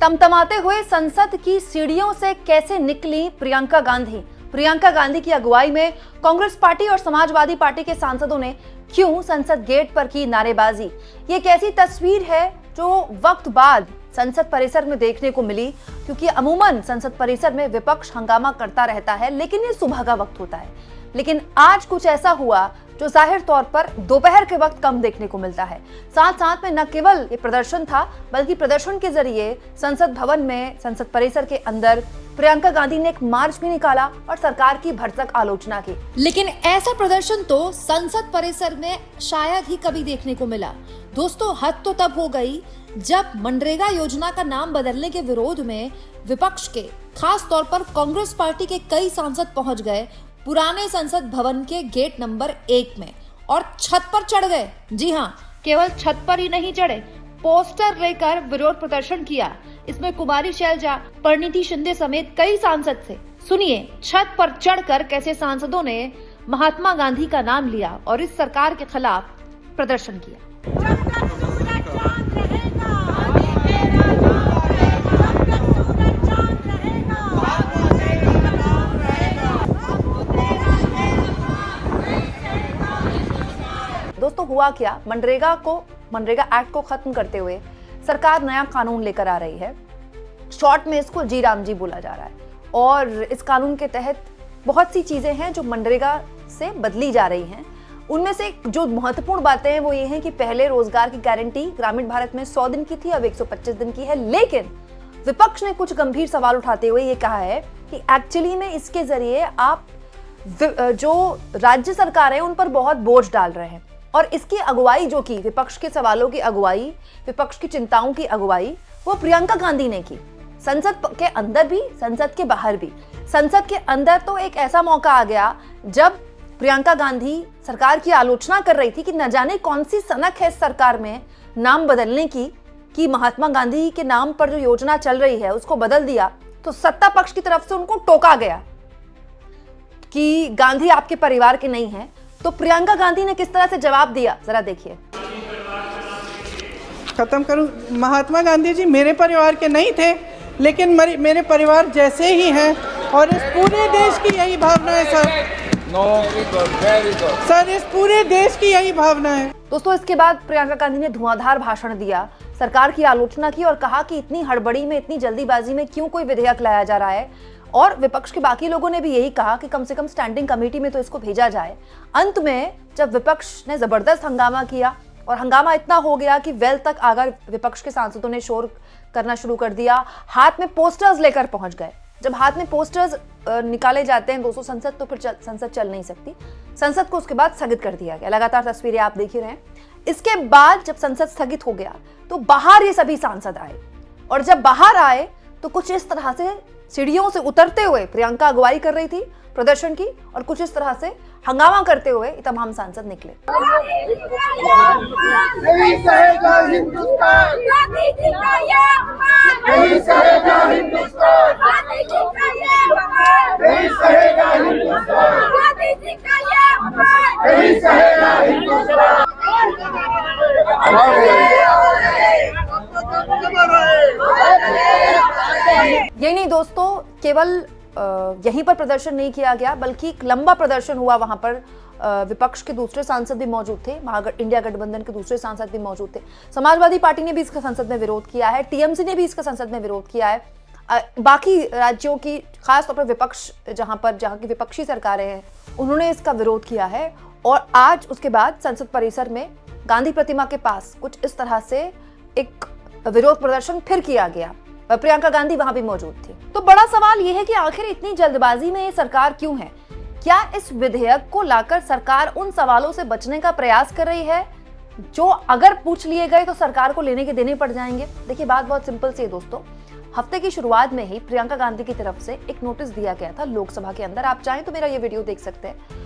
तमतमाते हुए संसद की सीढ़ियों से कैसे निकली प्रियंका गांधी। प्रियंका गांधी की अगुवाई में कांग्रेस पार्टी और समाजवादी पार्टी के सांसदों ने क्यों संसद गेट पर की नारेबाजी। ये कैसी तस्वीर है जो वक्त बाद संसद परिसर में देखने को मिली, क्योंकि अमूमन संसद परिसर में विपक्ष हंगामा करता रहता है, लेकिन ये सुबह का वक्त होता है। लेकिन आज कुछ ऐसा हुआ जो जाहिर तौर पर दोपहर के वक्त कम देखने को मिलता है। साथ साथ में न केवल ये प्रदर्शन था, बल्कि प्रदर्शन के जरिए संसद भवन में, संसद परिसर के अंदर प्रियंका गांधी ने एक मार्च भी निकाला और सरकार की भरसक आलोचना की। लेकिन ऐसा प्रदर्शन तो संसद परिसर में शायद ही कभी देखने को मिला। दोस्तों, हद तो तब हो गई जब मनरेगा योजना का नाम बदलने के विरोध में विपक्ष के, खास तौर पर कांग्रेस पार्टी के कई सांसद पहुंच गए पुराने संसद भवन के गेट नंबर 1 में और छत पर चढ़ गए। जी हाँ, केवल छत पर ही नहीं चढ़े, पोस्टर लेकर विरोध प्रदर्शन किया। इसमें कुमारी शैलजा, परिणीति शिंदे समेत कई सांसद थे। सुनिए छत पर चढ़कर कैसे सांसदों ने महात्मा गांधी का नाम लिया और इस सरकार के खिलाफ प्रदर्शन किया। दोस्तों, हुआ क्या, मनरेगा एक्ट को खत्म करते हुए सरकार नया कानून लेकर आ रही है। शॉर्ट में इसको जी राम जी बोला जा रहा है और इस कानून के तहत बहुत सी चीजें हैं जो मनरेगा से बदली जा रही हैं। उनमें से जो महत्वपूर्ण बातें हैं वो ये हैं कि पहले रोजगार की गारंटी ग्रामीण भारत में 100 दिन की थी, अब 125 दिन की है। लेकिन विपक्ष ने कुछ गंभीर सवाल उठाते हुए ये कहा है कि एक्चुअली में इसके जरिए आप जो राज्य सरकार है उन पर बहुत बोझ डाल रहे हैं। और इसकी अगुवाई जो की, विपक्ष के सवालों की अगुवाई, विपक्ष की चिंताओं की अगुवाई, वो प्रियंका गांधी ने की। संसद के अंदर भी, संसद के बाहर भी। संसद के अंदर तो एक ऐसा मौका आ गया जब प्रियंका गांधी सरकार की आलोचना कर रही थी कि न जाने कौन सी सनक है इस सरकार में नाम बदलने की, कि महात्मा गांधी के नाम पर जो योजना चल रही है उसको बदल दिया। तो सत्ता पक्ष की तरफ से उनको टोका गया कि गांधी आपके परिवार के नहीं है। तो प्रियंका गांधी ने किस तरह से जवाब दिया, जरा देखिए। खत्म करूं, महात्मा गांधी जी मेरे परिवार के नहीं थे, लेकिन मेरे परिवार जैसे ही हैं और इस पूरे देश की यही भावना है सर, इस पूरे देश की यही भावना है। दोस्तों, इसके बाद प्रियंका गांधी ने धुआंधार भाषण दिया, सरकार की आलोचना की और कहा कि इतनी हड़बड़ी में, इतनी जल्दीबाजी में क्यों कोई विधेयक लाया जा रहा है। और विपक्ष के बाकी लोगों ने भी यही कहा कि कम से कम स्टैंडिंग कमेटी में तो इसको भेजा जाए। अंत में जब विपक्ष ने जबरदस्त हंगामा किया और हंगामा इतना हो गया कि वेल तक आकर विपक्ष के सांसदों ने शोर करना शुरू कर दिया, हाथ में पोस्टर्स लेकर पहुंच गए। जब हाथ में पोस्टर्स निकाले जाते हैं दोस्तों संसद, तो फिर संसद चल नहीं सकती। संसद को उसके बाद स्थगित कर दिया गया। लगातार तस्वीरें आप देख ही रहे हैं। इसके बाद जब संसद स्थगित हो गया तो बाहर ये सभी सांसद आए और जब बाहर आए तो कुछ इस तरह से सीढ़ियों से उतरते हुए प्रियंका अगुवाई कर रही थी प्रदर्शन की, और कुछ इस तरह से हंगामा करते हुए तमाम सांसद निकले। नहीं सहेगा हिंदुस्तान, नहीं सहेगा हिंदुस्तान, नहीं सहेगा हिंदुस्तान, नहीं सहेगा हिंदुस्तान। यही नहीं दोस्तों, केवल यहीं पर प्रदर्शन नहीं किया गया, बल्कि एक लंबा प्रदर्शन हुआ। वहां पर विपक्ष के दूसरे सांसद भी मौजूद थे, इंडिया गठबंधन के दूसरे सांसद भी मौजूद थे। समाजवादी पार्टी ने भी इसका संसद में विरोध किया है, टीएमसी ने भी इसका संसद में विरोध किया है। बाकी राज्यों की, खासतौर पर विपक्ष जहां की विपक्षी सरकारें हैं, उन्होंने इसका विरोध किया है। और आज उसके बाद संसद परिसर में गांधी प्रतिमा के पास कुछ इस तरह से एक विरोध प्रदर्शन फिर किया गया। प्रियंका गांधी वहां भी मौजूद थी। तो बड़ा सवाल यह है कि आखिर इतनी जल्दबाजी में ये सरकार क्यों है? क्या इस विधेयक को लाकर सरकार उन सवालों से बचने का प्रयास कर रही है जो अगर पूछ लिए गए तो सरकार को लेने के देने पड़ जाएंगे? देखिए, बात बहुत सिंपल सी है दोस्तों। हफ्ते की शुरुआत में ही प्रियंका गांधी की तरफ से एक नोटिस दिया गया था लोकसभा के अंदर। आप चाहें तो मेरा ये वीडियो देख सकते हैं।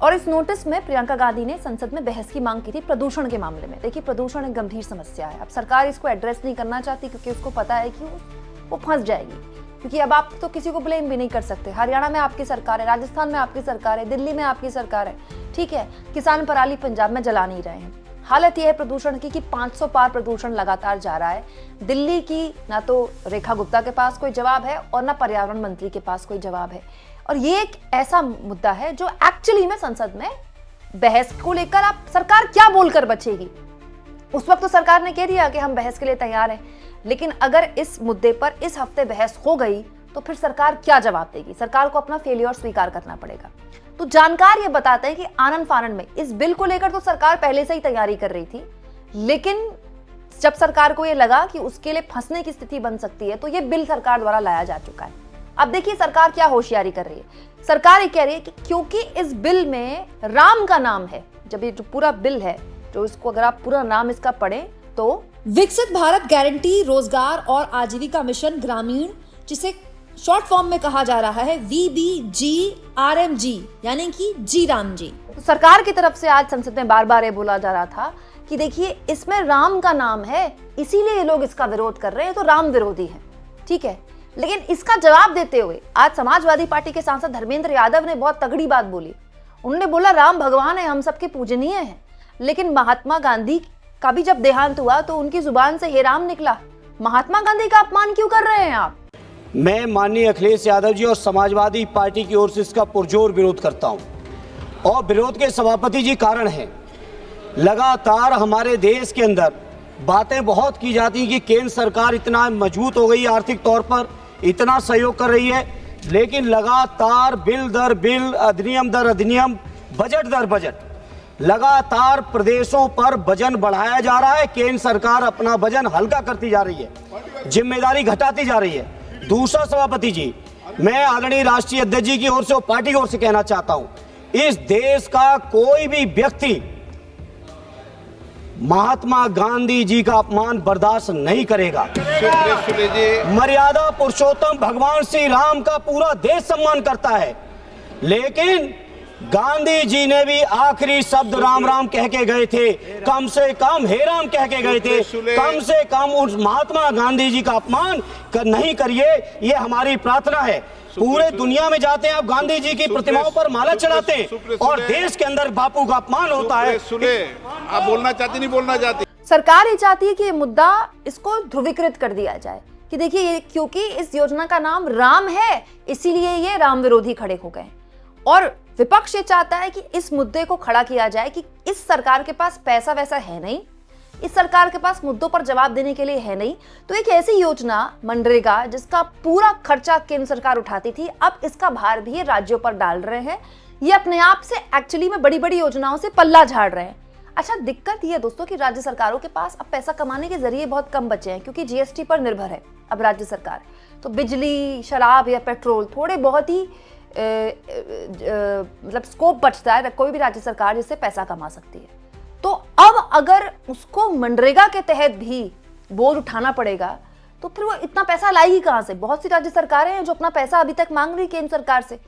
और इस नोटिस में प्रियंका गांधी ने संसद में बहस की मांग की थी प्रदूषण के मामले में। देखिए, प्रदूषण एक गंभीर समस्या है। अब सरकार इसको एड्रेस नहीं करना चाहती क्योंकि उसको पता है कि वो फंस जाएगी, क्योंकि अब आप तो किसी को ब्लेम भी नहीं कर सकते। हरियाणा में आपकी सरकार है, राजस्थान में आपकी सरकार है, दिल्ली में आपकी सरकार है, ठीक है। किसान पराली पंजाब में जला नहीं रहे हैं। हालत यह है प्रदूषण की कि 500 पार प्रदूषण लगातार जा रहा है। दिल्ली की ना तो रेखा गुप्ता के पास कोई जवाब है और ना पर्यावरण मंत्री के पास कोई जवाब है। और ये एक ऐसा मुद्दा है जो एक्चुअली में संसद में बहस को लेकर आप सरकार क्या बोलकर बचेगी। उस वक्त तो सरकार ने कह दिया कि हम बहस के लिए तैयार हैं, लेकिन अगर इस मुद्दे पर इस हफ्ते बहस हो गई तो फिर सरकार क्या जवाब देगी। सरकार को अपना फेलियर स्वीकार करना पड़ेगा। तो जानकार ये बताते हैं कि आनन फानन में इस बिल को लेकर तो सरकार पहले से ही तैयारी कर रही थी, लेकिन जब सरकार को ये लगा कि उसके लिए फंसने की स्थिति बन सकती है तो ये बिल सरकार द्वारा लाया जा चुका है। अब देखिए सरकार क्या होशियारी कर रही है। सरकार ये कह रही है कि क्योंकि इस बिल में राम का नाम है, जब ये जो पूरा बिल है, जो इसको अगर आप पूरा नाम इसका पढ़ें तो विकसित भारत गारंटी रोजगार और आजीविका मिशन ग्रामीण, जिसे शॉर्ट फॉर्म में कहा जा रहा है VBGRMG, यानी कि जी राम जी। तो सरकार की तरफ से आज संसद में बार बार ये बोला जा रहा था कि देखिए इसमें राम का नाम है, इसीलिए ये लोग इसका विरोध कर रहे हैं, तो राम विरोधी है। ठीक है, लेकिन इसका जवाब देते हुए आज समाजवादी पार्टी के सांसद धर्मेंद्र यादव ने बहुत तगड़ी बात बोली। उन्होंने बोला राम भगवान है, हम सबके पूजनीय है, लेकिन महात्मा गांधी का भी जब देहांत हुआ तो उनकी जुबान से हे राम निकला। महात्मा गांधी का अपमान क्यों कर रहे हैं आप? मैं माननीय अखिलेश यादव जी और समाजवादी पार्टी की ओर से इसका पुरजोर विरोध करता हूं। और विरोध के सभापति जी कारण है, लगातार हमारे देश के अंदर बातें बहुत की जाती हैं कि केंद्र सरकार इतना मजबूत हो गई है, आर्थिक तौर पर इतना सहयोग कर रही है, लेकिन लगातार बिल दर बिल, अधिनियम दर अधिनियम, बजट दर बजट लगातार प्रदेशों पर वजन बढ़ाया जा रहा है। केंद्र सरकार अपना वजन हल्का करती जा रही है, जिम्मेदारी घटाती जा रही है। दूसरा सभापति जी, मैं आदरणीय राष्ट्रीय अध्यक्ष जी की ओर से और पार्टी की ओर से कहना चाहता हूं, इस देश का कोई भी व्यक्ति महात्मा गांधी जी का अपमान बर्दाश्त नहीं करेगा। मर्यादा पुरुषोत्तम भगवान श्री राम का पूरा देश सम्मान करता है, लेकिन गांधी जी ने भी आखिरी शब्द राम राम कह के गए थे, कम से कम हे राम कह के गए थे। कम से कम उस महात्मा गांधी जी का अपमान नहीं करिए, ये हमारी प्रार्थना है। पूरे दुनिया में जाते हैं आप, गांधी जी की प्रतिमाओं पर माला चढ़ाते हैं और देश के अंदर बापू का अपमान होता है। आप बोलना चाहती नहीं बोलना चाहती? सरकार ये चाहती है कि ये मुद्दा इसको ध्रुवीकृत कर दिया जाए कि देखिए ये क्योंकि इस योजना का नाम राम है, इसीलिए ये राम विरोधी खड़े हो गए। और विपक्ष ये चाहता है कि इस मुद्दे को खड़ा किया जाए कि इस सरकार के पास पैसा वैसा है नहीं, इस सरकार के पास मुद्दों पर जवाब देने के लिए है नहीं, तो एक ऐसी योजना मनरेगा जिसका पूरा खर्चा केंद्र सरकार उठाती थी, अब इसका भार भी राज्यों पर डाल रहे हैं। ये अपने आप से एक्चुअली में बड़ी बड़ी योजनाओं से पल्ला झाड़ रहे हैं। अच्छा, दिक्कत ये है दोस्तों कि राज्य सरकारों के पास अब पैसा कमाने के जरिए बहुत कम बचे हैं, क्योंकि जीएसटी पर निर्भर है अब राज्य सरकार। तो बिजली, शराब या पेट्रोल, थोड़े बहुत ही मतलब स्कोप बचता है कोई भी राज्य सरकार जिससे पैसा कमा सकती है। तो अब अगर उसको मनरेगा के तहत भी बोझ उठाना पड़ेगा तो फिर वो इतना पैसा लाएगी कहां से? बहुत सी राज्य सरकारें हैं जो अपना पैसा अभी तक मांग रही केंद्र सरकार से।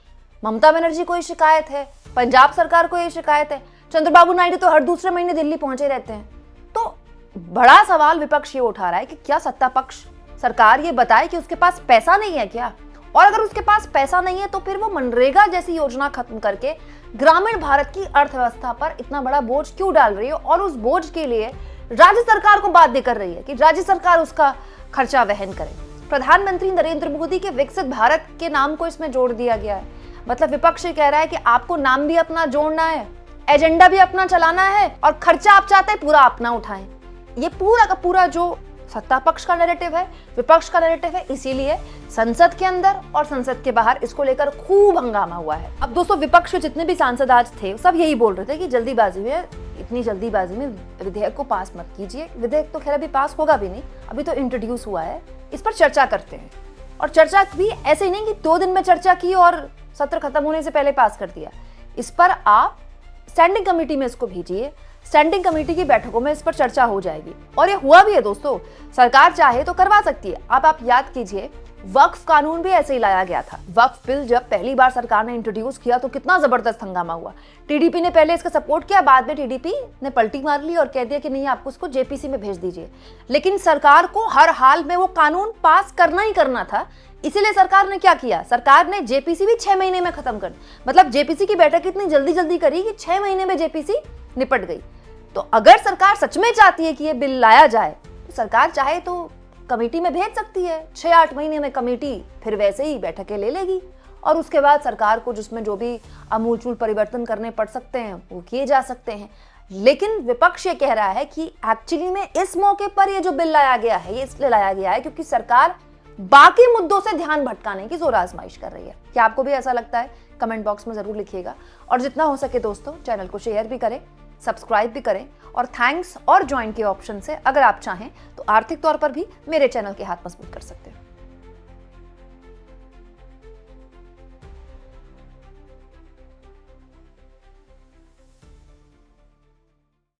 ममता बनर्जी को ये शिकायत है, पंजाब सरकार को ये शिकायत है, चंद्रबाबू नायडू तो हर दूसरे महीने दिल्ली पहुंचे रहते हैं। तो बड़ा सवाल विपक्ष ये उठा रहा है कि क्या सत्ता पक्ष सरकार ये बताए कि उसके पास पैसा नहीं है क्या? और अगर उसके पास पैसा नहीं है तो फिर वो मनरेगा जैसी योजना खत्म करके ग्रामीण भारत की अर्थव्यवस्था पर इतना बड़ा बोझ क्यों डाल रही है? और उस बोझ के लिए राज्य सरकार को बाध्य कर रही है कि राज्य सरकार उसका खर्चा वहन करे। प्रधानमंत्री नरेंद्र मोदी के विकसित भारत के नाम को इसमें जोड़ दिया गया है। मतलब विपक्ष कह रहा है कि आपको नाम भी अपना जोड़ना है, एजेंडा भी अपना चलाना है और खर्चा आप चाहते हैं पूरा अपना उठाएं। ये पूरा का पूरा जो सत्ता पक्ष का नैरेटिव है, विपक्ष का नैरेटिव है, इसीलिए संसद के अंदर और संसद के बाहर इसको लेकर खूब हंगामा हुआ है। अब दोस्तों विपक्ष के जितने भी सांसद आज थे सब यही बोल रहे थे कि जल्दीबाजी में, इतनी जल्दीबाजी में विधेयक को पास मत कीजिए। विधेयक तो खैर अभी पास होगा भी नहीं, अभी तो इंट्रोड्यूस हुआ है, इस पर चर्चा करते हैं। और चर्चा भी ऐसे ही नहीं कि 2 दिन में चर्चा की और सत्र खत्म होने से पहले पास कर दिया। इस पर आप स्टैंडिंग कमेटी में इसको भेजिए, स्टैंडिंग कमेटी की बैठकों में इस पर चर्चा हो जाएगी। और ये हुआ भी है दोस्तों, सरकार चाहे तो करवा सकती है। आप याद कीजिए वक्फ कानून भी ऐसे ही लाया गया था। वक्फ बिल जब पहली बार सरकार ने इंट्रोड्यूस किया तो कितना जबरदस्त हंगामा हुआ। टीडीपी ने पहले इसका सपोर्ट किया, बाद में टीडीपी ने पलटी मार ली और कह दिया कि नहीं आपको उसको जेपीसी में भेज दीजिए। लेकिन सरकार को हर हाल में वो कानून पास करना ही करना था, इसीलिए सरकार ने क्या किया, सरकार ने जेपीसी भी 6 महीने में खत्म कर, मतलब जेपीसी की बैठक इतनी जल्दी करी कि 6 महीने में जेपीसी निपट गई। तो अगर सरकार सच में चाहती है कि ये बिल लाया जाए तो सरकार चाहे तो कमेटी में भेज सकती है। 6-8 महीने में कमेटी फिर वैसे ही बैठकें ले लेगी और उसके बाद सरकार को जिसमें जो भी आमूलचूल परिवर्तन करने पड़ सकते हैं वो किए जा सकते हैं। लेकिन विपक्ष ये कह रहा है कि एक्चुअली में इस मौके पर ये जो बिल लाया गया है ये इसलिए लाया गया है क्योंकि सरकार बाकी मुद्दों से ध्यान भटकाने की जोर आजमाइश कर रही है। क्या आपको भी ऐसा लगता है? कमेंट बॉक्स में जरूर लिखिएगा और जितना हो सके दोस्तों चैनल को शेयर भी करें, सब्सक्राइब भी करें और थैंक्स और ज्वाइन के ऑप्शन से अगर आप चाहें तो आर्थिक तौर पर भी मेरे चैनल के हाथ मजबूत कर सकते हैं।